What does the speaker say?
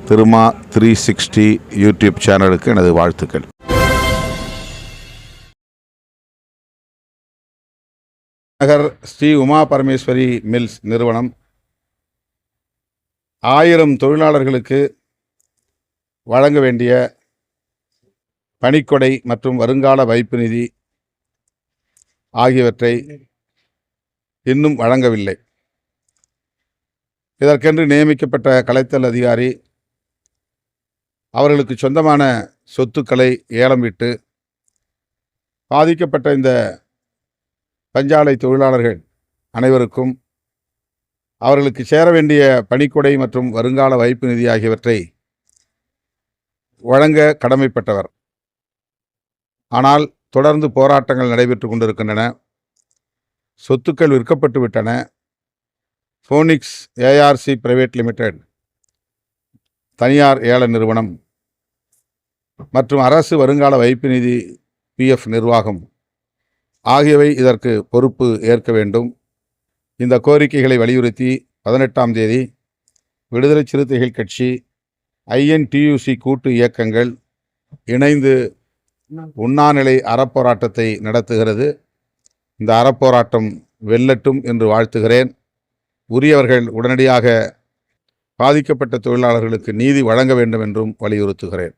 Thiruma 360 YouTube சேனலுக்கு எனது வாழ்த்துக்கள். நகர் ஸ்ரீ உமா பரமேஸ்வரி மில்ஸ் நிறுவனம் 1000 தொழிலாளர்களுக்கு வழங்க வேண்டிய பணிக்கொடை மற்றும் வருங்கால வைப்பு நிதி ஆகியவற்றை இன்னும் வழங்கவில்லை. இதற்கென்று நியமிக்கப்பட்ட கலைத்தல் அதிகாரி அவர்களுக்கு சொந்தமான சொத்துக்களை ஏலம் விட்டு பாதிக்கப்பட்ட இந்த பஞ்சாலை தொழிலாளர்கள் அனைவருக்கும் அவர்களுக்கு சேர வேண்டிய பணிக்கொடை மற்றும் வருங்கால வைப்பு நிதி ஆகியவற்றை வழங்க கடமைப்பட்டவர். ஆனால் தொடர்ந்து போராட்டங்கள் நடைபெற்று கொண்டிருக்கின்றன. சொத்துக்கள் விற்கப்பட்டு விட்டன. ஃபோனிக்ஸ் ஏஆர்சி பிரைவேட் லிமிடெட் தனியார் ஏல நிறுவனம் மற்றும் அரசு வருங்கால வைப்பு நிதி பிஎஃப் நிர்வாகம் ஆகியவை இதற்கு பொறுப்பு ஏற்க வேண்டும். இந்த கோரிக்கைகளை வலியுறுத்தி 18ஆம் தேதி விடுதலை சிறுத்தைகள் கட்சி, ஐஎன்டியூசி கூட்டு இயக்கங்கள் இணைந்து உண்ணாநிலை அறப்போராட்டத்தை நடத்துகிறது. இந்த அறப்போராட்டம் வெல்லட்டும் என்று வாழ்த்துகிறேன். உரியவர்கள் உடனடியாக பாதிக்கப்பட்ட தொழிலாளர்களுக்கு நீதி வழங்க வேண்டும் என்றும் வலியுறுத்துகிறேன்.